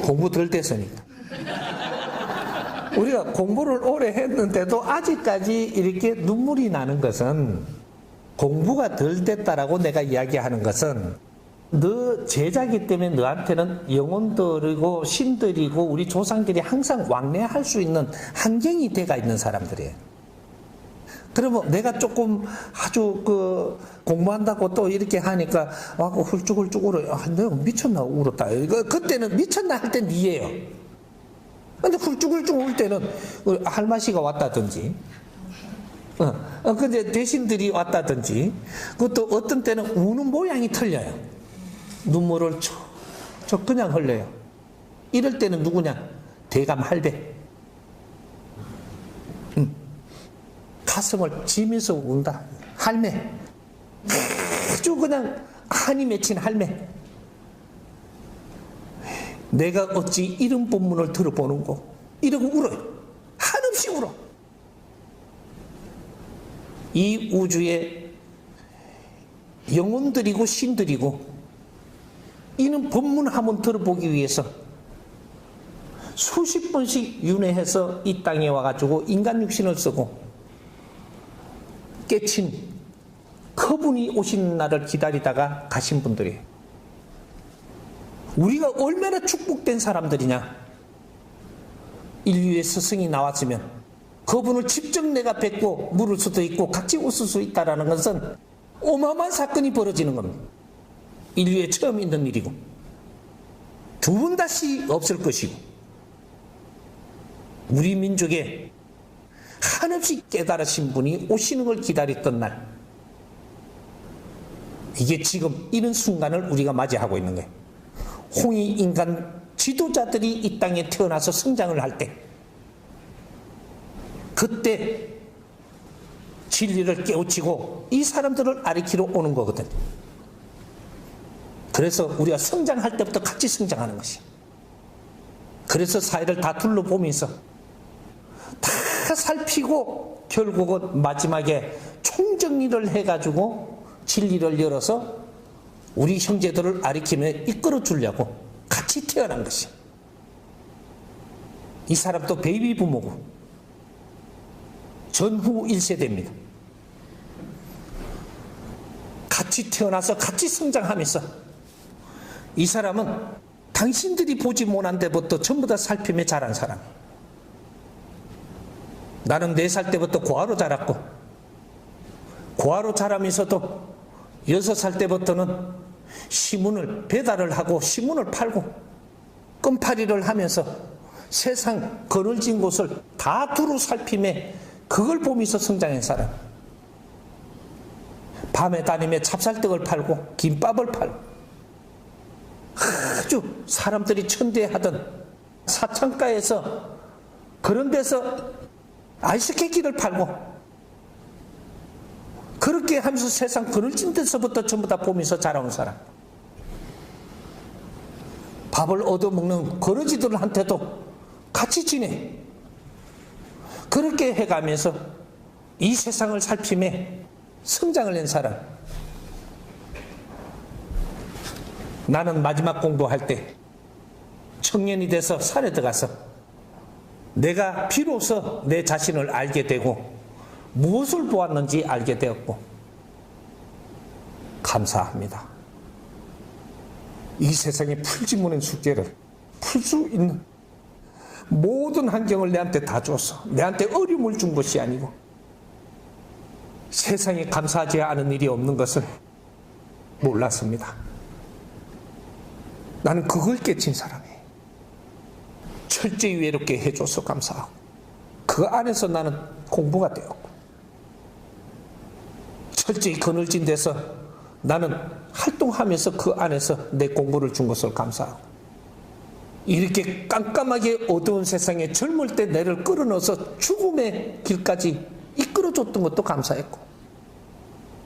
공부 덜 됐으니까. 우리가 공부를 오래 했는데도 아직까지 이렇게 눈물이 나는 것은, 공부가 덜 됐다라고 내가 이야기하는 것은, 너 제자기 때문에 너한테는 영혼들이고 신들이고 우리 조상들이 항상 왕래할 수 있는 환경이 돼가 있는 사람들이에요. 그러면 내가 조금 아주 공부한다고 또 이렇게 하니까 훌쭉훌쭉 울어요. 내가 미쳤나 울었다. 그때는 미쳤나 할 땐 니예요. 근데 훌쭉훌쭉 울 때는 할마시가 왔다든지, 근데 대신들이 왔다든지, 그것도 어떤 때는 우는 모양이 틀려요. 눈물을 저 그냥 흘려요. 이럴 때는 누구냐? 대감 할배. 가슴을 지면서 운다. 할매. 아주 그냥 한이 맺힌 할매. 내가 어찌 이런 본문을 들어보는고. 이러고 울어요. 한없이 울어. 이 우주에 영혼들이고 신들이고 이는 본문 한번 들어보기 위해서 수십 번씩 윤회해서 이 땅에 와가지고 인간 육신을 쓰고 깨친 그분이 오시는 날을 기다리다가 가신 분들이에요. 우리가 얼마나 축복된 사람들이냐. 인류의 스승이 나왔으면 그분을 직접 내가 뵙고 물을 수도 있고 같이 웃을 수 있다는 것은 어마어마한 사건이 벌어지는 겁니다. 인류에 처음 있는 일이고 두 번 다시 없을 것이고, 우리 민족에 한없이 깨달으신 분이 오시는 걸 기다렸던 날, 이게 지금 이런 순간을 우리가 맞이하고 있는 거예요. 홍익인간 지도자들이 이 땅에 태어나서 성장을 할 때, 그때 진리를 깨우치고 이 사람들을 가리키러 오는 거거든요. 그래서 우리가 성장할 때부터 같이 성장하는 것이에요. 그래서 사회를 다 둘러보면서 다 살피고 결국은 마지막에 총정리를 해가지고 진리를 열어서 우리 형제들을 가리키며 이끌어 주려고 같이 태어난 것이에요. 이 사람도 베이비 부모고 전후 1세대입니다. 같이 태어나서 같이 성장하면서 이 사람은 당신들이 보지 못한 데부터 전부 다 살피며 자란 사람. 나는 4살 때부터 고아로 자랐고, 고아로 자라면서도 6살 때부터는 시문을 배달을 하고 시문을 팔고 껌파리를 하면서 세상 거늘진 곳을 다 두루 살피며 그걸 보면서 성장한 사람. 밤에 다니며 찹쌀떡을 팔고 김밥을 팔고 아주 사람들이 천대하던 사창가에서 그런 데서 아이스케이크를 팔고 그렇게 하면서 세상 그늘진 데서부터 전부 다 보면서 자라온 사람. 밥을 얻어먹는 거러지들한테도 같이 지내. 그렇게 해가면서 이 세상을 살피며 성장을 한 사람. 나는 마지막 공부할 때 청년이 돼서 산에 들어가서 내가 비로소 내 자신을 알게 되고 무엇을 보았는지 알게 되었고, 감사합니다. 이 세상에 풀지 못한 숙제를 풀 수 있는 모든 환경을 내한테 다 줬어. 내한테 어려움을 준 것이 아니고 세상에 감사하지 않은 일이 없는 것을 몰랐습니다. 나는 그걸 깨친 사람이에요. 철저히 외롭게 해줘서 감사하고 그 안에서 나는 공부가 되었고, 철저히 그늘진 데서 나는 활동하면서 그 안에서 내 공부를 준 것을 감사하고, 이렇게 깜깜하게 어두운 세상에 젊을 때 나를 끌어넣어서 죽음의 길까지 이끌어줬던 것도 감사했고,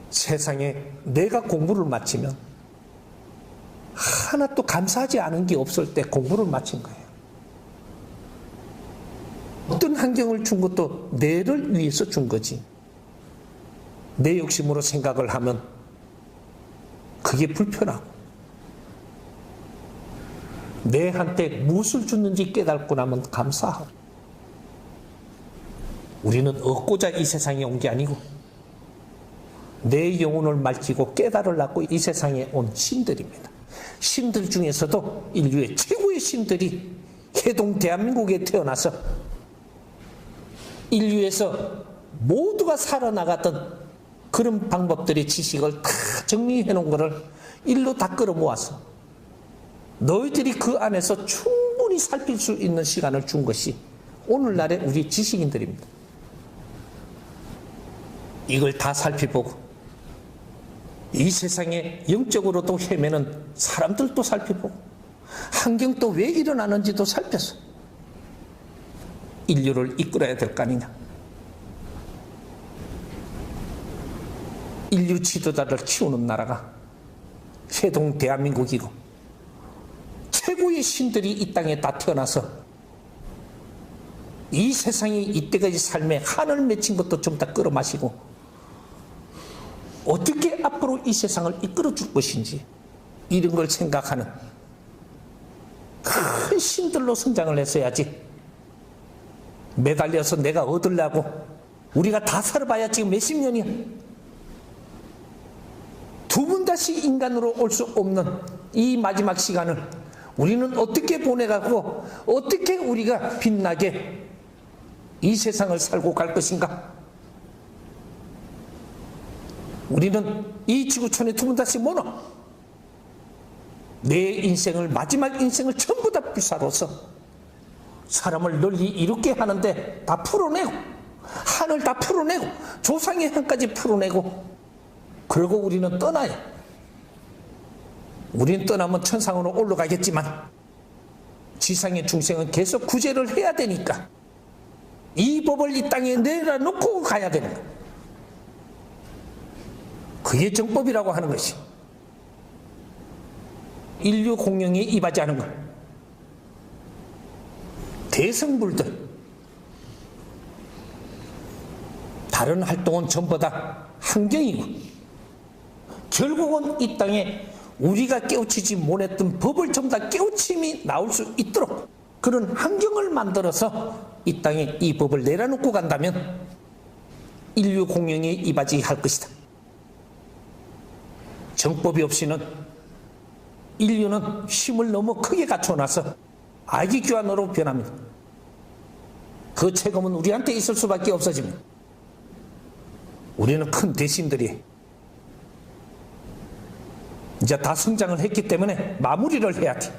세상에 내가 공부를 마치면 하나도 감사하지 않은 게 없을 때 공부를 마친 거예요. 어떤 환경을 준 것도 내를 위해서 준 거지. 내 욕심으로 생각을 하면 그게 불편하고, 내한테 무엇을 줬는지 깨닫고 나면 감사하고. 우리는 얻고자 이 세상에 온 게 아니고 내 영혼을 말지고 깨달으려고 이 세상에 온 신들입니다. 신들 중에서도 인류의 최고의 신들이 해동 대한민국에 태어나서 인류에서 모두가 살아나가던 그런 방법들의 지식을 다 정리해 놓은 것을 일로 다 끌어모아서 너희들이 그 안에서 충분히 살필 수 있는 시간을 준 것이 오늘날의 우리 지식인들입니다. 이걸 다 살펴보고 이 세상에 영적으로도 헤매는 사람들도 살펴보고 환경도 왜 일어나는지도 살펴서 인류를 이끌어야 될 거 아니냐. 인류 지도자를 키우는 나라가 세동 대한민국이고 최고의 신들이 이 땅에 다 태어나서 이 세상이 이때까지 삶에 한을 맺힌 것도 좀 다 끌어마시고 어떻게 앞으로 이 세상을 이끌어 줄 것인지 이런 걸 생각하는 큰 신들로 성장을 했어야지 매달려서 내가 얻으려고 우리가 다 살아봐야 지금 몇십 년이야. 두 번 다시 인간으로 올 수 없는 이 마지막 시간을 우리는 어떻게 보내가고 어떻게 우리가 빛나게 이 세상을 살고 갈 것인가. 우리는 이 지구촌에 두 번 다시 모노 내 인생을 마지막 인생을 전부 다 불사로서 사람을 널리 이롭게 하는데 다 풀어내고 한을 다 풀어내고 조상의 한까지 풀어내고 그러고 우리는 떠나요. 우리는 떠나면 천상으로 올라가겠지만 지상의 중생은 계속 구제를 해야 되니까 이 법을 이 땅에 내려놓고 가야 되는 거예요. 그게 정법이라고 하는 것이 인류 공영에 이바지하는 것. 대성불들 다른 활동은 전부 다 환경이고 결국은 이 땅에 우리가 깨우치지 못했던 법을 전부 다 깨우침이 나올 수 있도록 그런 환경을 만들어서 이 땅에 이 법을 내려놓고 간다면 인류 공영에 이바지할 것이다. 정법이 없이는 인류는 힘을 너무 크게 갖춰놔서 아기 귀환으로 변합니다. 그 책임은 우리한테 있을 수밖에 없어집니다. 우리는 큰 대신들이 이제 다 성장을 했기 때문에 마무리를 해야 돼.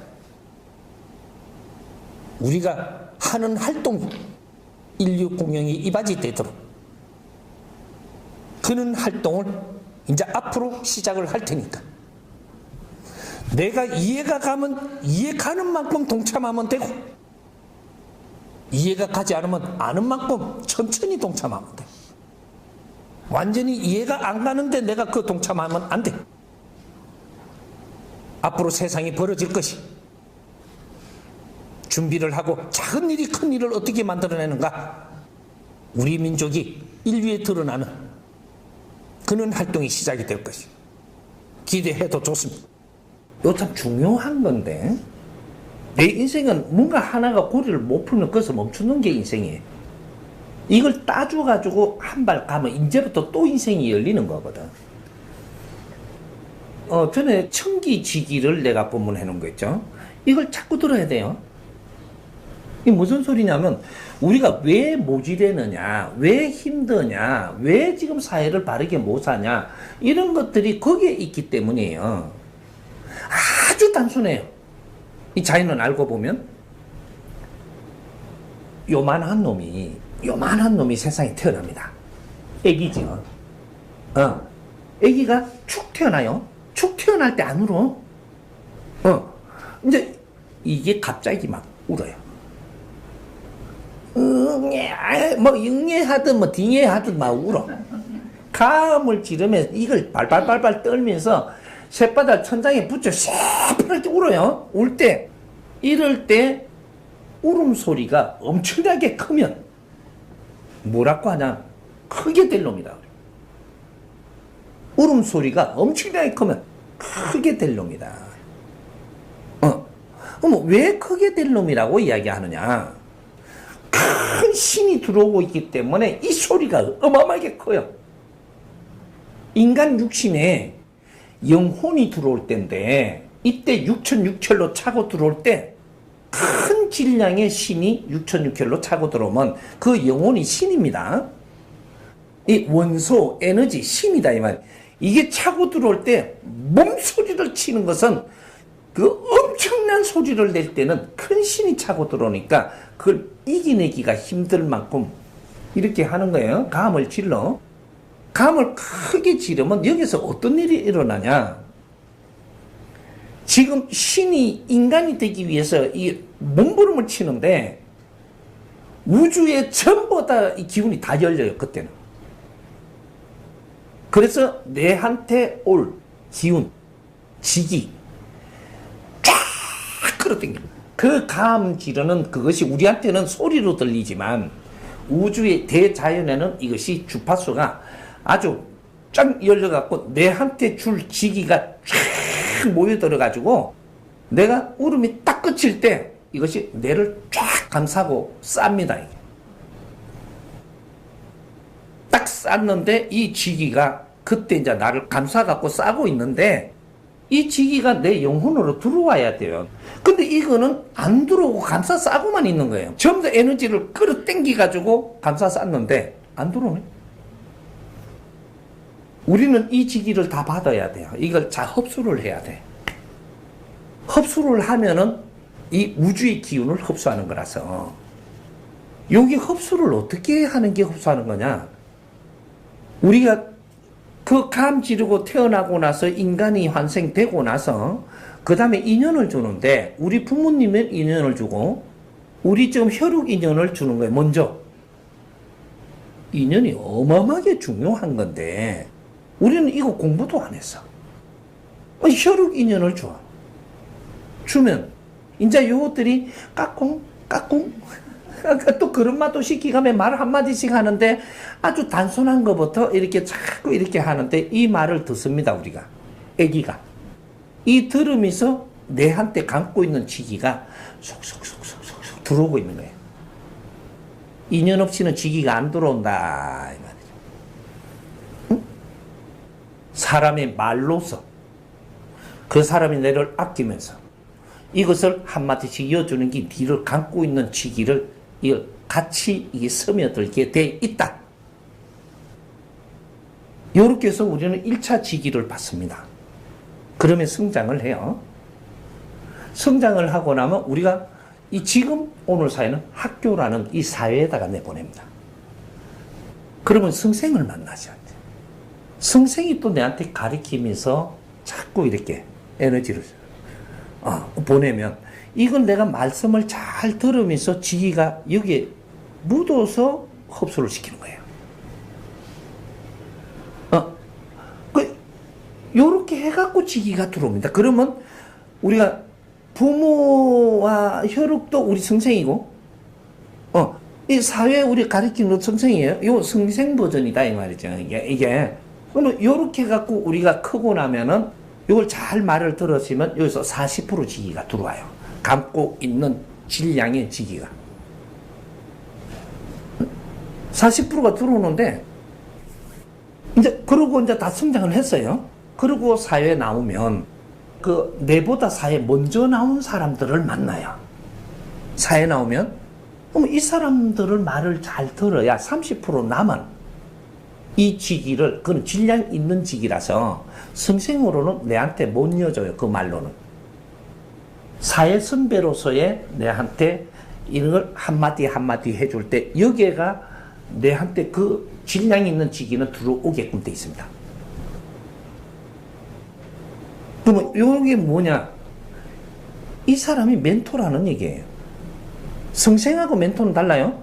우리가 하는 활동 인류 공영이 이바지되도록 그런 활동을 이제 앞으로 시작을 할 테니까 내가 이해가 가면 이해 가는 만큼 동참하면 되고 이해가 가지 않으면 아는 만큼 천천히 동참하면 돼. 완전히 이해가 안 가는데 내가 그 동참하면 안 돼. 앞으로 세상이 벌어질 것이 준비를 하고 작은 일이 큰 일을 어떻게 만들어내는가. 우리 민족이 인류에 드러나는 그런 활동이 시작이 될 것이 기대해도 좋습니다. 이거 참 중요한 건데 내 인생은 뭔가 하나가 고리를 못 풀면 거기서 멈추는 게 인생이에요. 이걸 따줘가지고 한 발 가면 이제부터 또 인생이 열리는 거거든. 전에 청기지기를 내가 본문해 놓은 거 있죠. 이걸 자꾸 들어야 돼요. 이게 무슨 소리냐면 우리가 왜 모질되느냐, 왜 힘드냐, 왜 지금 사회를 바르게 못 사냐 이런 것들이 거기에 있기 때문이에요. 아주 단순해요. 이 자연은 알고 보면 요만한 놈이 세상에 태어납니다. 애기죠. 애기가 축 태어나요. 축 태어날 때 안 울어. 이제 이게 갑자기 막 울어요. 응애하든 딩애하든 막 울어. 가음을 지르면서 이걸 발발발발 떨면서 쇳바닥 천장에 붙여 새파랗게 울어요. 울 때. 이럴 때 울음소리가 엄청나게 크면 뭐라고 하냐, 크게 될 놈이다. 울음소리가 엄청나게 크면 크게 될 놈이다. 그럼 왜 크게 될 놈이라고 이야기하느냐? 큰 신이 들어오고 있기 때문에 이 소리가 어마어마하게 커요. 인간 육신에 영혼이 들어올 때인데 이때 육천육혈로 차고 들어올 때 큰 질량의 신이 육천육혈로 차고 들어오면 그 영혼이 신입니다. 이 원소, 에너지, 신이다 이 말. 이게 차고 들어올 때 몸소리를 치는 것은 그 엄청난 소리를 낼 때는 큰 신이 차고 들어오니까 그걸 이겨내기가 힘들 만큼 이렇게 하는 거예요. 감을 질러. 감을 크게 지르면 여기서 어떤 일이 일어나냐? 지금 신이 인간이 되기 위해서 이 몸부림을 치는데 우주에 전부 다 이 기운이 다 열려요. 그때는. 그래서 내한테 올 기운, 지기 쫙 끌어당깁니다. 그 감 지르는 그것이 우리한테는 소리로 들리지만 우주의 대자연에는 이것이 주파수가 아주 쫙 열려갖고 내한테 줄 지기가 쫙 모여들어가지고 내가 울음이 딱 그칠 때 이것이 뇌를 쫙 감싸고 쌉니다. 이게. 딱 쌌는데 이 지기가 그때 이제 나를 감싸갖고 싸고 있는데 이 지기가 내 영혼으로 들어와야 돼요. 근데 이거는 안 들어오고 감싸 싸고만 있는 거예요. 전부 다 에너지를 끌어당겨가지고 감싸 쌌는데 안 들어오네. 우리는 이 지기를 다 받아야 돼요. 이걸 잘 흡수를 해야 돼. 흡수를 하면은 이 우주의 기운을 흡수하는 거라서 여기 흡수를 어떻게 하는 게 흡수하는 거냐? 우리가 그 감 지르고 태어나고 나서 인간이 환생되고 나서 그 다음에 인연을 주는데 우리 부모님은 인연을 주고 우리 지금 혈육 인연을 주는 거예요. 먼저 인연이 어마어마하게 중요한 건데 우리는 이거 공부도 안 했어. 혈육 인연을 줘. 주면 이제 요것들이 까꿍 또 그런 맛도 시키가면 말 한마디씩 하는데 아주 단순한 것부터 이렇게 자꾸 이렇게 하는데 이 말을 듣습니다. 우리가 애기가 이 들으면서 내한테 감고 있는 지기가 속속속속속 들어오고 있는 거예요. 인연 없이는 지기가 안 들어온다 이 말이죠. 응? 사람의 말로서 그 사람이 내를 아끼면서 이것을 한마디씩 이어주는 게 뒤를 감고 있는 지기를 같이 이게 스며들게 돼 있다. 이렇게 해서 우리는 1차 지기를 받습니다. 그러면 성장을 해요. 성장을 하고 나면 우리가 이 지금 오늘 사회는 학교라는 이 사회에다가 내보냅니다. 그러면 성생을 만나셔야 돼. 성생이 또 내한테 가르치면서 자꾸 이렇게 에너지를 보내면 이건 내가 말씀을 잘 들으면서 지기가 여기에 묻어서 흡수를 시키는 거예요. 요렇게 해갖고 지기가 들어옵니다. 그러면 우리가 부모와 혈육도 우리 성생이고, 이 사회 우리 가르치는 성생이에요. 요 성생 버전이다, 이 말이죠. 이게. 그러면 요렇게 해갖고 우리가 크고 나면은 이걸 잘 말을 들었으면 여기서 40% 지기가 들어와요. 감고 있는 질량의 지기가. 40%가 들어오는데, 그러고 이제 다 성장을 했어요. 그리고 사회에 나오면, 내보다 사회에 먼저 나온 사람들을 만나요. 사회에 나오면, 그럼 이 사람들을 말을 잘 들어야 30% 남은 이 지기를, 그건 질량 있는 지기라서 성생으로는 내한테 못 이어줘요. 그 말로는. 사회 선배로서의 내한테 이런 걸 한마디 한마디 해줄 때 여기가 내한테 그 질량 있는 지기는 들어오게끔 돼 있습니다. 그러면 이게 뭐냐? 이 사람이 멘토라는 얘기예요. 성생하고 멘토는 달라요?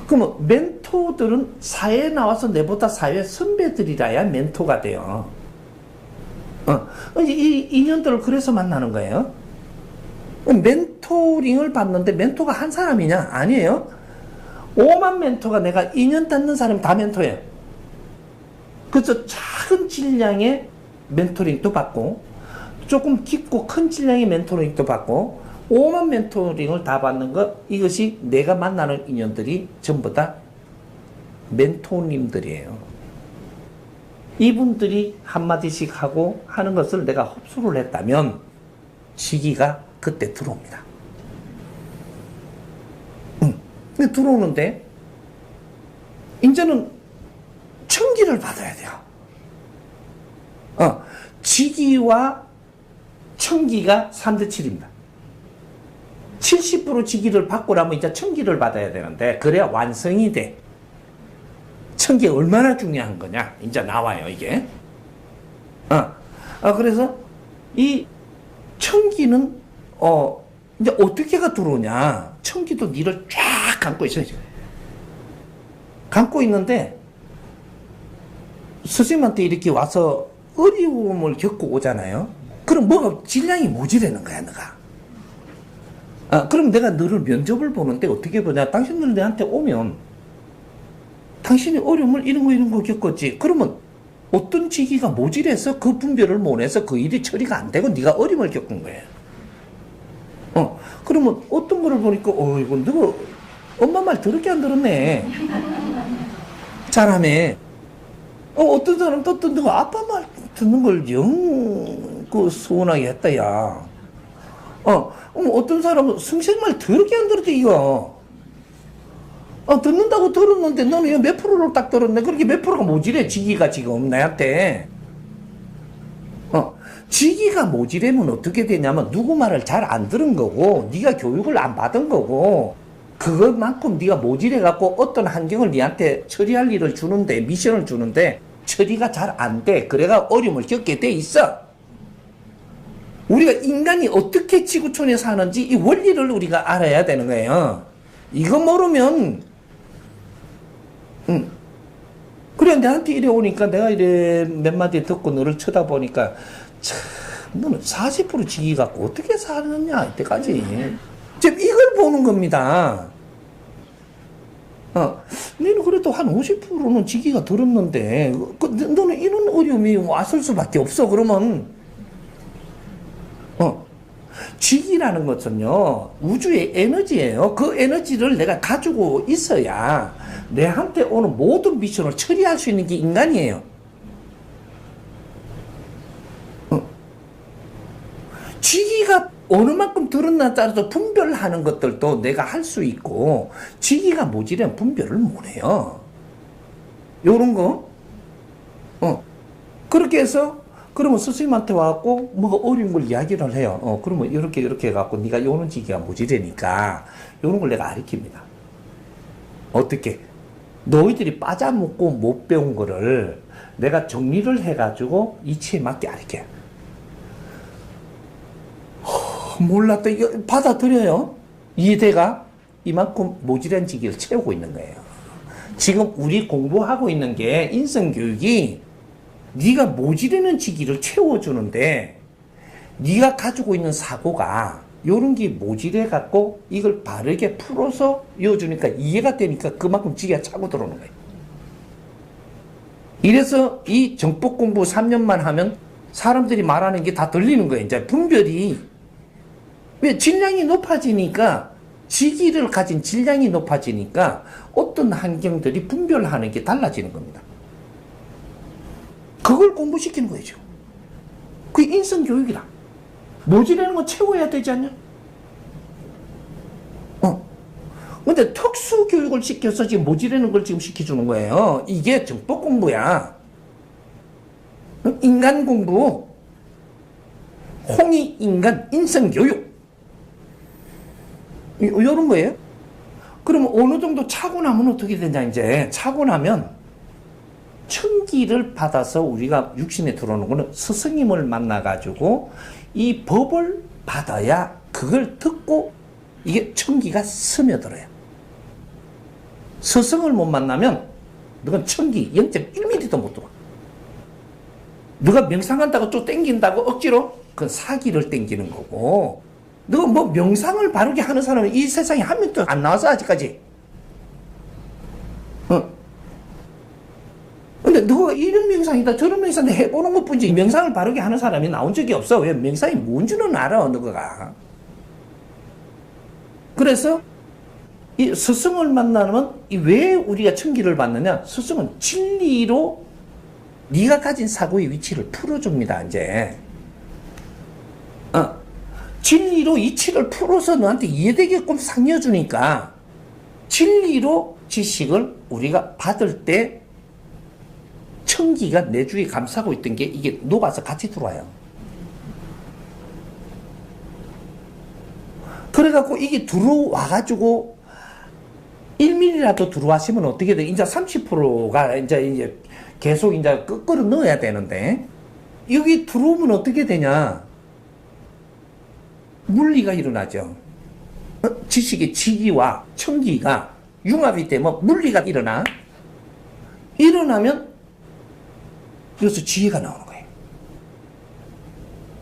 그러면 멘토들은 사회에 나와서 내보다 사회 선배들이라야 멘토가 돼요. 이 인연들을 그래서 만나는 거예요. 멘토링을 받는데 멘토가 한 사람이냐? 아니에요. 5만 멘토가 내가 인연 닿는 사람이 다 멘토예요. 그래서 작은 질량의 멘토링도 받고 조금 깊고 큰 질량의 멘토링도 받고 오만 멘토링을 다 받는 것, 이것이 내가 만나는 인연들이 전부 다 멘토님들이에요. 이분들이 한마디씩 하고 하는 것을 내가 흡수를 했다면 시기가 그때 들어옵니다. 근데 들어오는데 이제는 청기를 받아야 돼요. 지기와 청기가 3대 7입니다. 70% 지기를 받고 나면 이제 청기를 받아야 되는데, 그래야 완성이 돼. 청기가 얼마나 중요한 거냐 이제 나와요 이게. 그래서 이 청기는 이제 어떻게가 들어오냐. 청기도 니를 쫙 감고 있어요 지금. 감고 있는데 스님한테 이렇게 와서 어려움을 겪고 오잖아요. 그럼 뭐가 질량이 모자라는 거야 너가. 그럼 내가 너를 면접을 보는데 어떻게 보냐. 당신들 내한테 오면 당신이 어려움을 이런 거 겪었지. 그러면 어떤 지기가 모질해서 그 분별을 못 해서 그 일이 처리가 안 되고 네가 어려움을 겪은 거예요. 그러면 어떤 거를 보니까 이거 너 엄마 말 더럽게 안 들었네. 잘하네. 어떤 사람 또 너가 아빠 말 듣는 걸 영 서운하게 했다 야. 어떤 사람은 승신 말 더럽게 안 들었대 이거. 듣는다고 들었는데 너는 몇 프로를 딱 들었네. 그렇게 몇 프로가 모질해 지기가 지금 나한테. 지기가 모질하면 어떻게 되냐면 누구 말을 잘 안 들은 거고 네가 교육을 안 받은 거고, 그것만큼 네가 모질해 갖고 어떤 환경을 네한테 처리할 일을 주는데, 미션을 주는데 처리가 잘 안 돼. 그래가 어려움을 겪게 돼 있어. 우리가 인간이 어떻게 지구촌에 사는지 이 원리를 우리가 알아야 되는 거예요. 이거 모르면 그래 나한테 이래 오니까 내가 이래 몇 마디 듣고 너를 쳐다보니까 참 너는 40% 지기 갖고 어떻게 사느냐 이때까지. 지금 이걸 보는 겁니다. 너는 그래도 한 50%는 지기가 들었는데 너는 이런 어려움이 왔을 수밖에 없어. 그러면 지기라는 것은요 우주의 에너지예요. 그 에너지를 내가 가지고 있어야 내한테 오는 모든 미션을 처리할 수 있는 게 인간이에요. 지기가 어느 만큼 들었나 따라서 분별하는 것들도 내가 할 수 있고, 지기가 모자라면 분별을 못해요. 요런 거. 그렇게 해서 그러면 스님한테 와갖고 뭐가 어려운 걸 이야기를 해요. 그러면 이렇게 해갖고 네가 요런 지기가 모자라니까 요런 걸 내가 가르칩니다. 어떻게? 너희들이 빠져먹고 못 배운 거를 내가 정리를 해가지고 이치에 맞게 가르쳐요. 몰랐다. 이거 받아들여요. 이해가 이만큼 모질한 지기를 채우고 있는 거예요. 지금 우리 공부하고 있는 게 인성교육이 네가 모질하는 지기를 채워주는데, 네가 가지고 있는 사고가 요런 게 모질해 갖고 이걸 바르게 풀어서 이어주니까 이해가 되니까 그만큼 지기가 차고 들어오는 거예요. 이래서 이 정법 공부 3년만 하면 사람들이 말하는 게 다 들리는 거예요. 이제 분별이. 왜? 질량이 높아지니까, 지기를 가진 질량이 높아지니까 어떤 환경들이 분별하는 게 달라지는 겁니다. 그걸 공부시키는 거죠. 그게 인성교육이다. 모질라는 건 채워야 되지 않냐? 근데 특수교육을 시켜서 지금 모질라는 걸 지금 시켜주는 거예요. 이게 정법 공부야. 인간 공부. 홍익인간 인성교육. 이런 거예요. 그러면 어느 정도 차고 나면 어떻게 되냐, 이제. 차고 나면 청기를 받아서 우리가 육신에 들어오는 거는 스승님을 만나가지고 이 법을 받아야 그걸 듣고 이게 청기가 스며들어요. 스승을 못 만나면 너는 청기 0.1mm도 못 들어. 너가 명상한다고 또 땡긴다고 억지로 그건 사기를 땡기는 거고, 너 뭐 명상을 바르게 하는 사람은 이 세상에 한 명도 안 나와서 아직까지. 근데 누가 이런 명상이다 저런 명상이다 해보는 것뿐이지 명상을 바르게 하는 사람이 나온 적이 없어. 왜? 명상이 뭔지는 알아 너가. 그래서 이 스승을 만나면 왜 우리가 천기를 받느냐? 스승은 진리로 네가 가진 사고의 위치를 풀어줍니다. 이제 진리로 이치를 풀어서 너한테 이해되게끔 상여주니까 진리로 지식을 우리가 받을 때 천기가 내 주위에 감싸고 있던 게 이게 녹아서 같이 들어와요. 그래갖고 이게 들어와가지고 1mm라도 들어와시면 어떻게 돼? 이제 30%가 이제 계속 이제 끌어 넣어야 되는데 여기 들어오면 어떻게 되냐? 물리가 일어나죠. 지식의 지기와 천기가 융합이 되면 물리가 일어나. 일어나면 여기서 지혜가 나오는 거예요.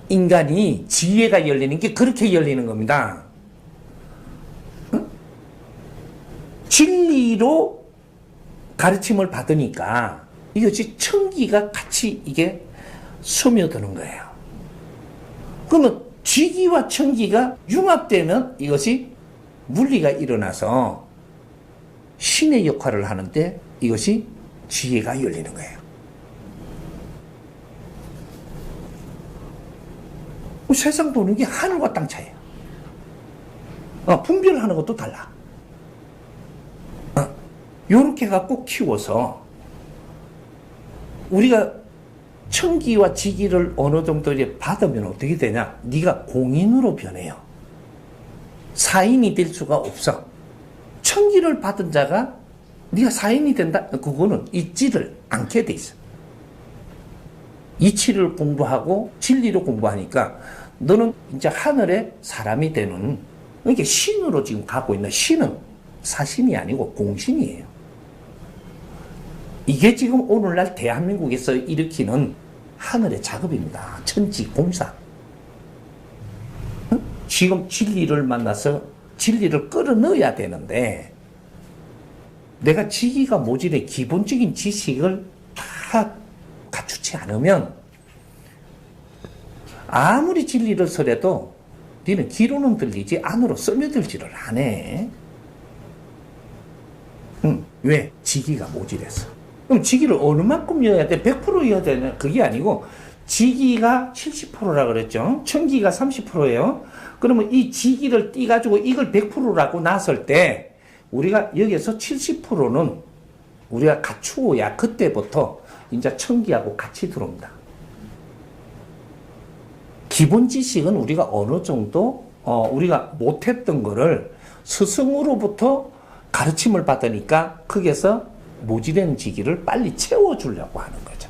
인간이 지혜가 열리는 게 그렇게 열리는 겁니다. 진리로 가르침을 받으니까 이것이 천기가 같이 이게 스며드는 거예요. 그러면 지기와 천기가 융합되면 이것이 물리가 일어나서 신의 역할을 하는데 이것이 지혜가 열리는 거예요. 세상 보는 게 하늘과 땅 차이에요. 분별하는 것도 달라. 요렇게 갖고 키워서 우리가 천기와 지기를 어느 정도 이제 받으면 어떻게 되냐? 네가 공인으로 변해요. 사인이 될 수가 없어. 천기를 받은 자가 네가 사인이 된다? 그거는 있지를 않게 돼 있어. 이치를 공부하고 진리로 공부하니까 너는 이제 하늘의 사람이 되는, 이게 신으로 지금 가고 있는, 신은 사신이 아니고 공신이에요. 이게 지금 오늘날 대한민국에서 일으키는 하늘의 작업입니다. 천지공사. 지금 진리를 만나서 진리를 끌어넣어야 되는데 내가 지기가 모질해 기본적인 지식을 다 갖추지 않으면 아무리 진리를 설해도 너는 귀로는 들리지 안으로 스며들지를 안 해. 왜? 지기가 모질해서. 그럼 지기를 어느 만큼 이어야 돼? 100% 이어야 되냐? 그게 아니고 지기가 70%라 그랬죠. 천기가 30%예요. 그러면 이 지기를 띄가지고 이걸 100%라고 놨을 때 우리가 여기서 70%는 우리가 갖추어야 그때부터 이제 천기하고 같이 들어옵니다. 기본 지식은 우리가 어느 정도 우리가 못했던 거를 스승으로부터 가르침을 받으니까 거기에서 모질한 지기를 빨리 채워주려고 하는 거죠.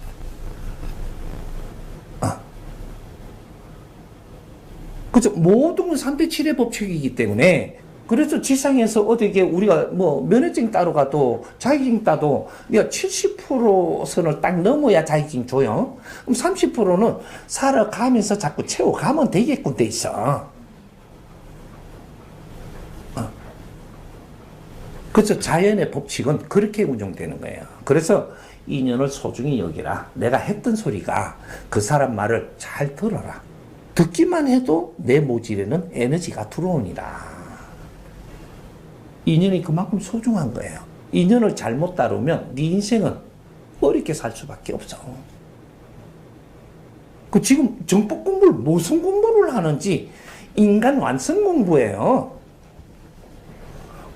그죠? 모든 건 3대 7의 법칙이기 때문에 그래서 지상에서 어떻게 우리가 뭐 면허증 따러 가도 자격증 따도 우리가 70% 선을 딱 넘어야 자격증 줘요. 그럼 30%는 살아가면서 자꾸 채워가면 되게끔 돼 있어. 그래서 자연의 법칙은 그렇게 운영되는 거예요. 그래서 인연을 소중히 여기라. 내가 했던 소리가 그 사람 말을 잘 들어라. 듣기만 해도 내 모질에는 에너지가 들어오니라. 인연이 그만큼 소중한 거예요. 인연을 잘못 다루면 네 인생은 어렵게 살 수밖에 없어. 그 지금 정법 공부를 무슨 공부를 하는지 인간 완성 공부예요.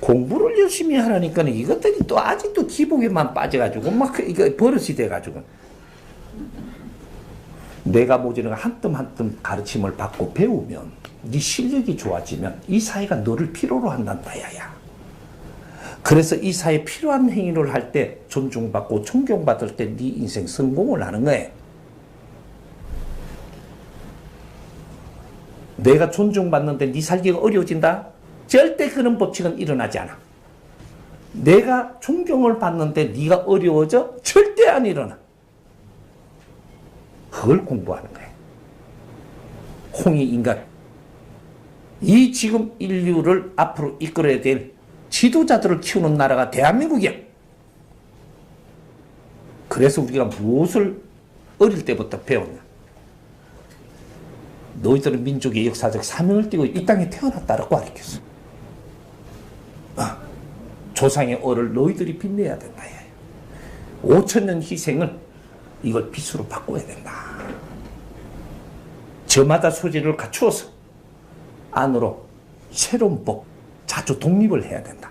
공부를 열심히 하라니까 이것들이 또 아직도 기복에만 빠져가지고 막 이거 버릇이 돼가지고 내가 모지는 한 뜸 한 뜸 가르침을 받고 배우면 네 실력이 좋아지면 이 사회가 너를 필요로 한단다 야야. 그래서 이 사회에 필요한 행위를 할 때 존중받고 존경받을 때 네 인생 성공을 하는 거예요. 내가 존중받는데 네 살기가 어려워진다? 절대 그런 법칙은 일어나지 않아. 내가 존경을 받는데 네가 어려워져? 절대 안 일어나. 그걸 공부하는 거예요. 홍익인간. 이 지금 인류를 앞으로 이끌어야 될 지도자들을 키우는 나라가 대한민국이야. 그래서 우리가 무엇을 어릴 때부터 배웠냐? 너희들은 민족의 역사적 사명을 띠고 이 땅에 태어났다라고 가르쳤어. 조상의 얼을 너희들이 빛내야 된다. 5,000년 희생을 이걸 빛으로 바꿔야 된다. 저마다 소질을 갖추어서 안으로 새로운 법, 자주 독립을 해야 된다.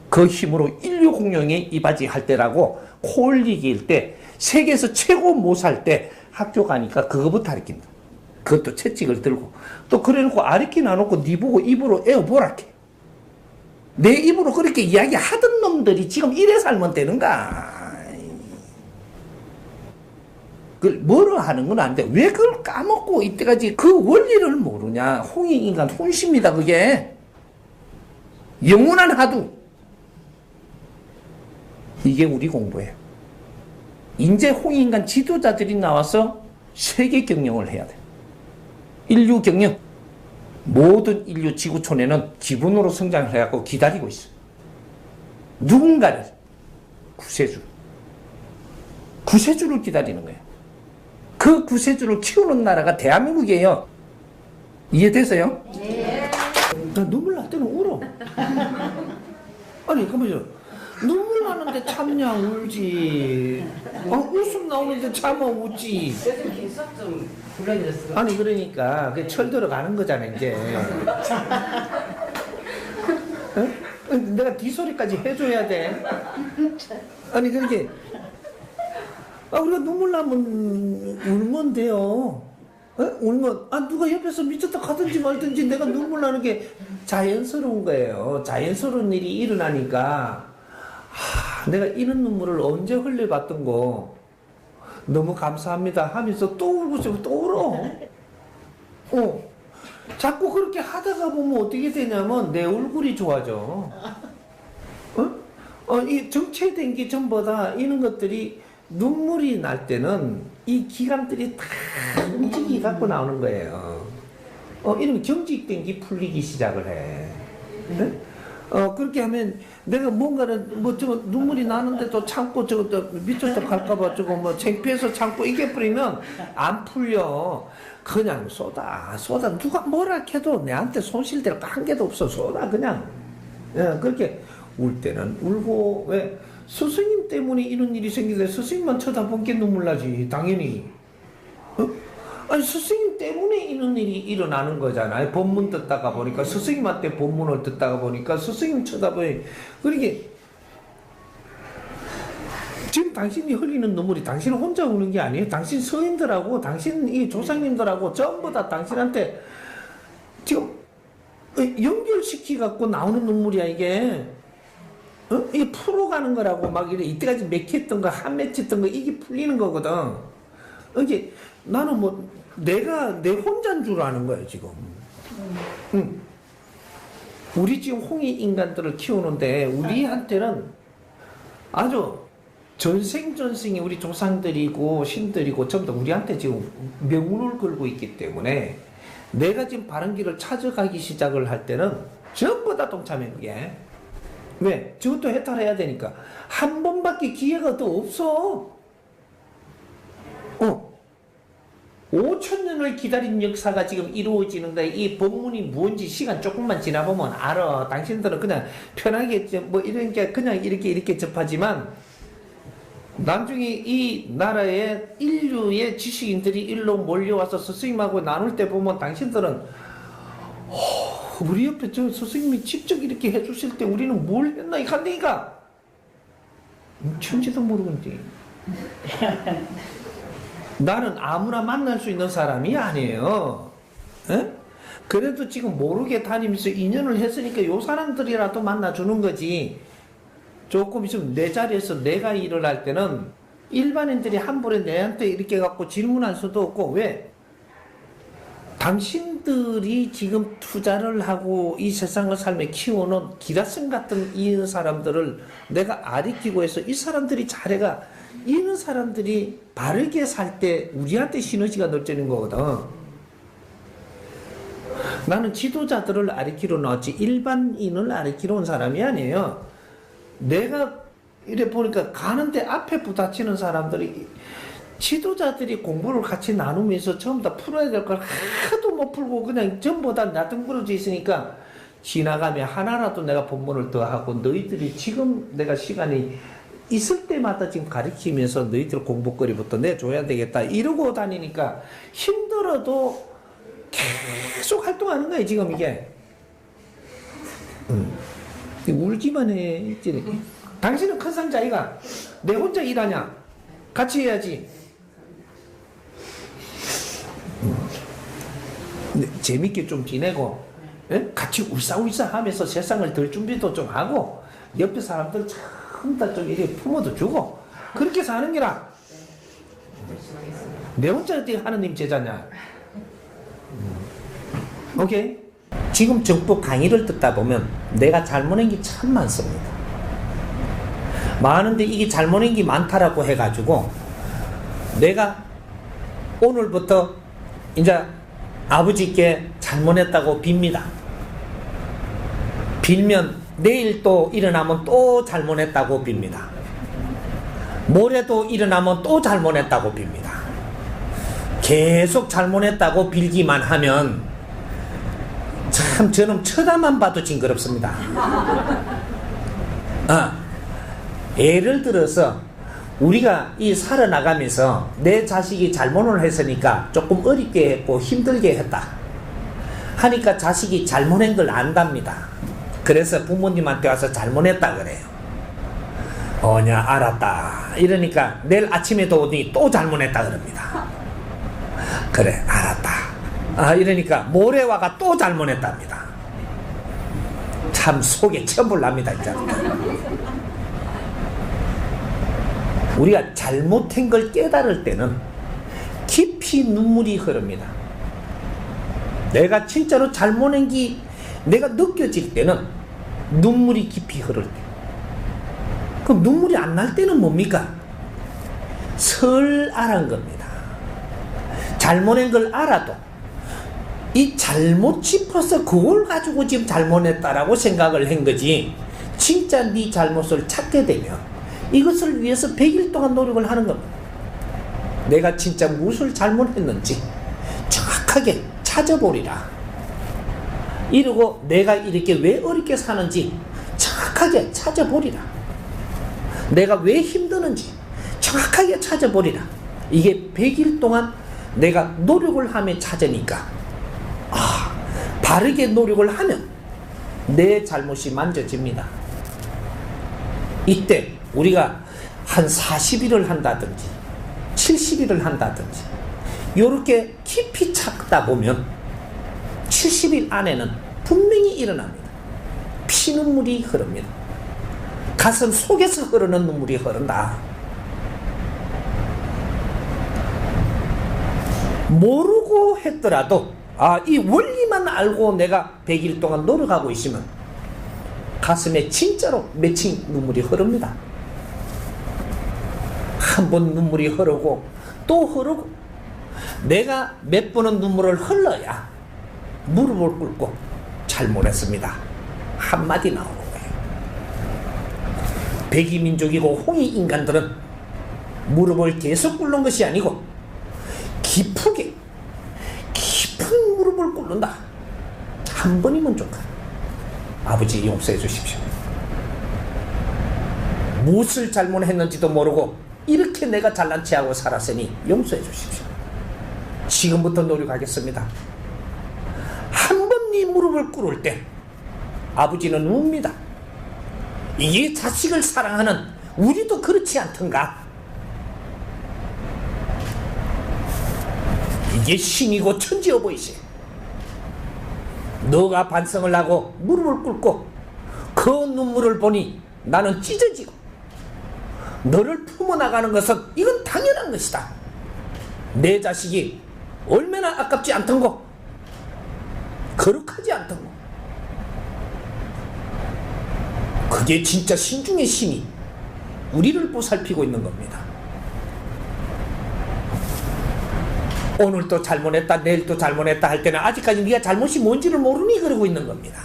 그 힘으로 인류 공룡에 이바지할 때라고 코 올리기일 때 세계에서 최고 모사할 때 학교 가니까 그거부터 가르친다. 그것도 채찍을 들고 또 그래놓고 아르키 나놓고 니 보고 입으로 에어보라게. 내 입으로 그렇게 이야기하던 놈들이 지금 이래 살면 되는가? 그걸 뭐로 하는 건 아닌데 왜 그걸 까먹고 이때까지 그 원리를 모르냐? 홍익인간 혼십니다 그게. 영원한 하두. 이게 우리 공부예요. 이제 홍익인간 지도자들이 나와서 세계 경영을 해야 돼. 인류 경영. 모든 인류 지구촌에는 기본으로 성장을 해갖고 기다리고 있어. 누군가를 구세주를 기다리는 거예요. 그 구세주를 키우는 나라가 대한민국이에요. 이해되세요? 네. 나 눈물 날 때는 울어. 아니 그러면요. 눈물 나는데 참냐 울지. 웃음 나오는데 참아 웃지. 아니 그러니까 그 철 들어가는 거잖아 이제. 어? 내가 뒷소리까지 해줘야 돼. 아니 그렇게 우리가 눈물 나면 울면 돼요. 울면 누가 옆에서 미쳤다 가든지 말든지 내가 눈물 나는 게 자연스러운 거예요. 자연스러운 일이 일어나니까 내가 이런 눈물을 언제 흘려봤던 거 너무 감사합니다 하면서 또 울고 싶어 또 울어. 자꾸 그렇게 하다가 보면 어떻게 되냐면 내 얼굴이 좋아져. 이 정체된 게 전부 다 이런 것들이 눈물이 날 때는 이 기관들이 다 움직이 갖고 나오는 거예요. 이러면 경직된 게 풀리기 시작을 해. 네? 그렇게 하면 내가 뭔가를 저거 눈물이 나는데도 참고 저거 밑에서 갈까봐 저거 창피해서 참고 이게 뿌리면 안 풀려. 그냥 쏟아 누가 뭐라 해도 내한테 손실될 거 한 개도 없어. 쏟아 그냥. 그렇게 울 때는 울고 왜 스승님 때문에 이런 일이 생기는데 스승님만 쳐다본 게 눈물 나지 당연히. 아니 스승님 때문에 이런 일이 일어나는 거잖아요. 본문 듣다가 보니까 스승님한테 본문을 듣다가 보니까 스승님 쳐다보니 그러게 지금 당신이 흘리는 눈물이 당신 혼자 우는 게 아니에요. 당신 스님들하고 당신 이 조상님들하고 전부 다 당신한테 지금 연결시키 갖고 나오는 눈물이야 이게. 이게 풀어가는 거라고 막 이래 이때까지 맥혔던 거 한 맺혔던 거 이게 풀리는 거거든. 이게 나는 내가 내 혼자인 줄 아는 거예요 지금. 우리 지금 홍익 인간들을 키우는데 우리한테는 아주 전생전생이 우리 조상들이고 신들이고 전부 다 우리한테 지금 명운을 걸고 있기 때문에 내가 지금 바른 길을 찾아가기 시작을 할 때는 전부 다 동참해 그게. 왜? 저것도 해탈해야 되니까. 한 번밖에 기회가 더 없어. 5,000년을 기다린 역사가 지금 이루어지는 거야. 이 본문이 뭔지 시간 조금만 지나보면 알아. 당신들은 그냥 편하게 이런 게 그냥 이렇게 접하지만 나중에 이 나라의 인류의 지식인들이 일로 몰려와서 스승님하고 나눌 때 보면 당신들은 우리 옆에 저 스승님이 직접 이렇게 해주실 때 우리는 뭘 했나 이 간다니까. 천지도 모르겠지. 나는 아무나 만날 수 있는 사람이 아니에요. 에? 그래도 지금 모르게 다니면서 인연을 했으니까 요 사람들이라도 만나주는 거지. 조금 있으면 내 자리에서 내가 일을 할 때는 일반인들이 함부로 내한테 이렇게 갖고 질문할 수도 없고. 왜? 당신들이 지금 투자를 하고 이 세상을 삶에 키워놓은 기라성 같은 이 사람들을 내가 아리키고 해서 이 사람들이 잘해가 이런 사람들이 바르게 살 때 우리한테 시너지가 넓어지는 거거든. 나는 지도자들을 아리키러 나왔지 일반인을 아리키러 온 사람이 아니에요. 내가 이래 보니까 가는데 앞에 부딪히는 사람들이 지도자들이 공부를 같이 나누면서 전부 다 풀어야 될 걸 하도 못 풀고 그냥 전부 다 나등부러져 있으니까 지나가면 하나라도 내가 본문을 더 하고 너희들이 지금 내가 시간이 있을 때마다 지금 가르치면서 너희들 공부거리부터 내줘야 되겠다 이러고 다니니까 힘들어도 계속 활동하는 거예요 지금 이게. 울기만 해. 당신은 큰 상자이가 내 혼자 일하냐? 같이 해야지. 재밌게 좀 지내고 같이 울싸울싸 하면서 세상을 덜 준비도 좀 하고 옆에 사람들 전부 다 좀 이렇게 품어도 주고 그렇게 사는 게라. 내 혼자 어떻게 하느님 제자냐? 오케이? 지금 정법 강의를 듣다 보면 내가 잘못한 게 참 많습니다. 많은데 이게 잘못한 게 많다라고 해가지고 내가 오늘부터 이제 아버지께 잘못했다고 빕니다. 빌면 내일 또 일어나면 또 잘못했다고 빕니다. 모레도 일어나면 또 잘못했다고 빕니다. 계속 잘못했다고 빌기만 하면 참 저는 쳐다만 봐도 징그럽습니다. 예를 들어서 우리가 이 살아나가면서 내 자식이 잘못을 했으니까 조금 어렵게 했고 힘들게 했다 하니까 자식이 잘못한 걸 안답니다. 그래서 부모님한테 와서 잘못했다 그래요. 어냐 알았다 이러니까 내일 아침에도 오더니 또 잘못했다 그럽니다. 그래 알았다 이러니까 모레 와가 또 잘못했답니다. 참 속에 천불 납니다 진짜. 우리가 잘못한 걸 깨달을 때는 깊이 눈물이 흐릅니다. 내가 진짜로 잘못한 게 내가 느껴질 때는 눈물이 깊이 흐를 때. 그럼 눈물이 안 날 때는 뭡니까? 설알한 겁니다. 잘못한 걸 알아도 이 잘못 짚어서 그걸 가지고 지금 잘못했다라고 생각을 한 거지 진짜 네 잘못을 찾게 되면 이것을 위해서 100일 동안 노력을 하는 겁니다. 내가 진짜 무엇을 잘못했는지 정확하게 찾아보리라. 이러고 내가 이렇게 왜 어렵게 사는지 정확하게 찾아보리라. 내가 왜 힘드는지 정확하게 찾아보리라. 이게 100일 동안 내가 노력을 하며 찾으니까 바르게 노력을 하면 내 잘못이 만져집니다. 이때 우리가 한 40일을 한다든지 70일을 한다든지 이렇게 깊이 찾다 보면 70일 안에는 분명히 일어납니다. 피눈물이 흐릅니다. 가슴 속에서 흐르는 눈물이 흐른다. 모르고 했더라도 이 원리만 알고 내가 100일 동안 노력하고 있으면 가슴에 진짜로 맺힌 눈물이 흐릅니다. 한 번 눈물이 흐르고 또 흐르고 내가 몇 번은 눈물을 흘러야 무릎을 꿇고 잘못했습니다 한마디 나오는 거예요. 백이민족이고 홍익인간들은 무릎을 계속 꿇는 것이 아니고 깊은 무릎을 꿇는다. 한 번이면 좋다. 아버지 용서해 주십시오. 무엇을 잘못했는지도 모르고 이렇게 내가 잘난 체하고 살았으니 용서해 주십시오. 지금부터 노력하겠습니다. 한 번 네 무릎을 꿇을 때 아버지는 웁니다. 이게 자식을 사랑하는 우리도 그렇지 않던가? 이게 신이고 천지여 보이지. 너가 반성을 하고 무릎을 꿇고 그 눈물을 보니 나는 찢어지고 너를 품어나가는 것은 이건 당연한 것이다. 내 자식이 얼마나 아깝지 않던고, 거룩하지 않던고. 그게 진짜 신중의 신이 우리를 보살피고 있는 겁니다. 오늘 또 잘못했다 내일 또 잘못했다 할 때는 아직까지 네가 잘못이 뭔지를 모르니 그러고 있는 겁니다.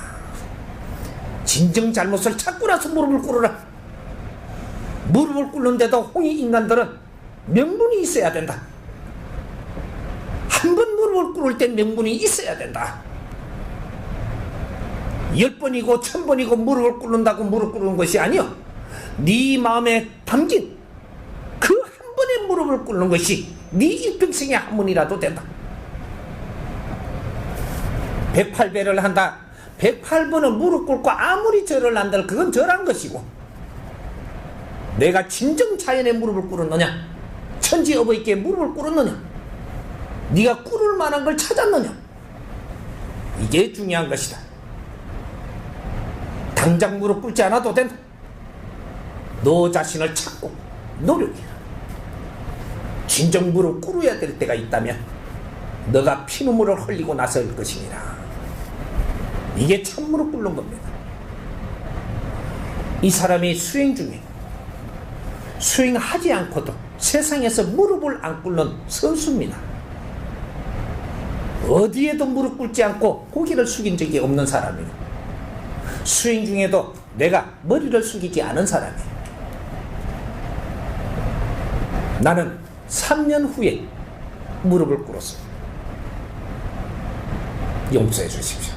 진정 잘못을 찾고 나서 무릎을 꿇어라. 무릎을 꿇는데도 홍익 인간들은 명분이 있어야 된다. 한 번 무릎을 꿇을 땐 명분이 있어야 된다. 10번이고 1000번이고 무릎을 꿇는다고 무릎 꿇는 것이 아니요, 네 마음에 담긴 그 한 번의 무릎을 꿇는 것이 네 일평생의 한 번이라도 된다. 108배를 한다. 108번은 무릎 꿇고 아무리 절을 한들 그건 절한 것이고, 내가 진정 자연의 무릎을 꿇었느냐, 천지 어버이께 무릎을 꿇었느냐, 네가 꿇을 만한 걸 찾았느냐, 이게 중요한 것이다. 당장 무릎 꿇지 않아도 된다. 너 자신을 찾고 노력해라. 진정 무릎 꿇어야 될 때가 있다면 너가 피눈물을 흘리고 나설 것이니라. 이게 참 무릎 꿇는 겁니다. 이 사람이 수행 중에 수행하지 않고도 세상에서 무릎을 안 꿇는 선수입니다. 어디에도 무릎 꿇지 않고 고개를 숙인 적이 없는 사람이고, 수행 중에도 내가 머리를 숙이지 않은 사람이에요. 나는 3년 후에 무릎을 꿇었습니다. 용서해 주십시오.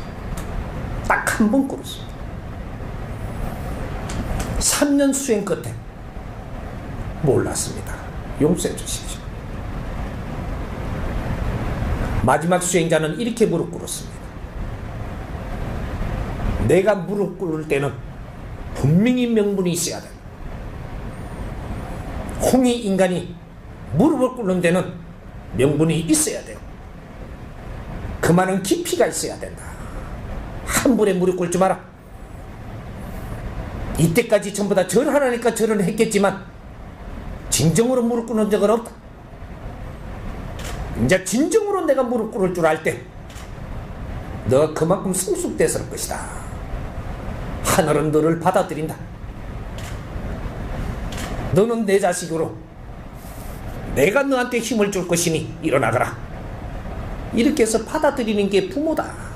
딱 한 번 꿇었습니다. 3년 수행 끝에 몰랐습니다. 용서해 주십시오. 마지막 수행자는 이렇게 무릎 꿇었습니다. 내가 무릎 꿇을 때는 분명히 명분이 있어야 된다. 홍익 인간이 무릎을 꿇는 데는 명분이 있어야 돼요. 그 많은 깊이가 있어야 된다. 한 번에 무릎 꿇지 마라. 이때까지 전부 다 절하라니까 절은 했겠지만 진정으로 무릎 꿇는 적은 없다. 이제 진정으로 내가 무릎 꿇을 줄 알 때 너 그만큼 성숙됐을 것이다. 하늘은 너를 받아들인다. 너는 내 자식으로 내가 너한테 힘을 줄 것이니 일어나거라. 이렇게 해서 받아들이는 게 부모다.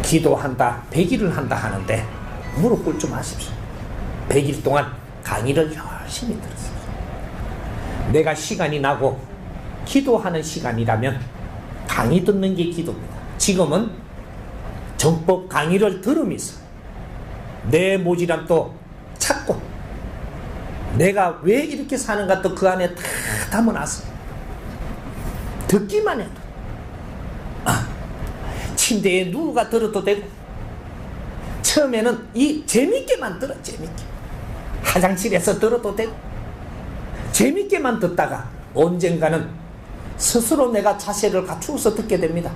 기도한다, 100일을 한다 하는데 무릎 꿇지 마십시오. 100일 동안 강의를 열심히 들었습니다. 내가 시간이 나고 기도하는 시간이라면 강의 듣는 게 기도입니다. 지금은 정법 강의를 들으면서 내 모질함도 찾고 내가 왜 이렇게 사는가 또 그 안에 다 담아놨어. 듣기만 해도 침대에 누가 들어도 되고, 처음에는 이 재밌게만 들어. 재밌게 화장실에서 들어도 되고 재밌게만 듣다가 언젠가는 스스로 내가 자세를 갖추어서 듣게 됩니다.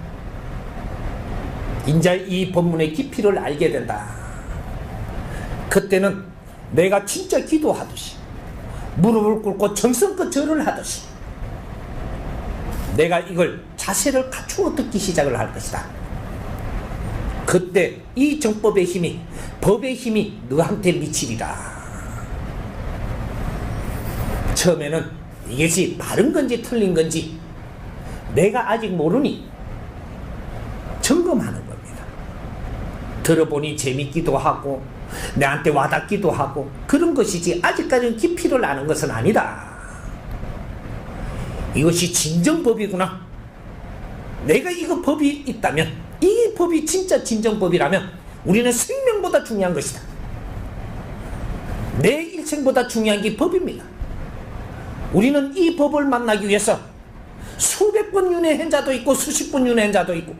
이제 이 법문의 깊이를 알게 된다. 그때는 내가 진짜 기도하듯이 무릎을 꿇고 정성껏 절을 하듯이 내가 이걸 자세를 갖추어 듣기 시작을 할 것이다. 그때 이 정법의 힘이, 법의 힘이 너한테 미치리라. 처음에는 이것이 바른 건지 틀린 건지 내가 아직 모르니 점검하는 겁니다. 들어보니 재밌기도 하고 내한테 와닿기도 하고 그런 것이지 아직까지는 깊이를 아는 것은 아니다. 이것이 진정법이구나. 내가 이거 법이 있다면, 이 법이 진짜 진정법이라면 우리는 생명보다 중요한 것이다. 내 일생보다 중요한 게 법입니다. 우리는 이 법을 만나기 위해서 수백 번 윤회한 자도 있고 수십 번 윤회한 자도 있고,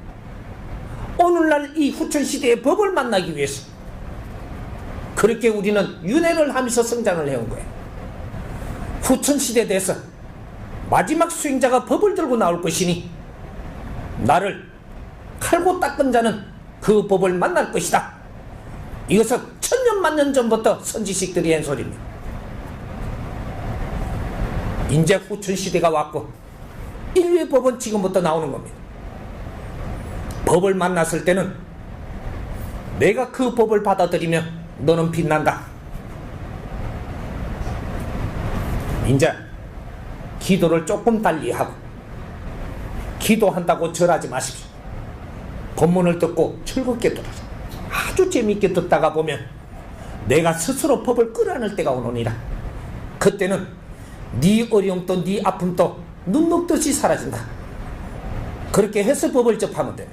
오늘날 이 후천시대의 법을 만나기 위해서 그렇게 우리는 윤회를 하면서 성장을 해온 거예요. 후천시대에 대해서 마지막 수행자가 법을 들고 나올 것이니 나를 칼고 닦은 자는 그 법을 만날 것이다. 이것은 천년 만년 전부터 선지식들이 한 소리입니다. 이제 후천시대가 왔고 인류의 법은 지금부터 나오는 겁니다. 법을 만났을 때는 내가 그 법을 받아들이면 너는 빛난다. 이제 기도를 조금 달리하고, 기도한다고 절하지 마십시오. 법문을 듣고 즐겁게 들어서 아주 재미있게 듣다가 보면 내가 스스로 법을 끌어낼 때가 오느니라. 그때는 네 어려움도 네 아픔도 눈 녹듯이 사라진다. 그렇게 해서 법을 접하면 돼.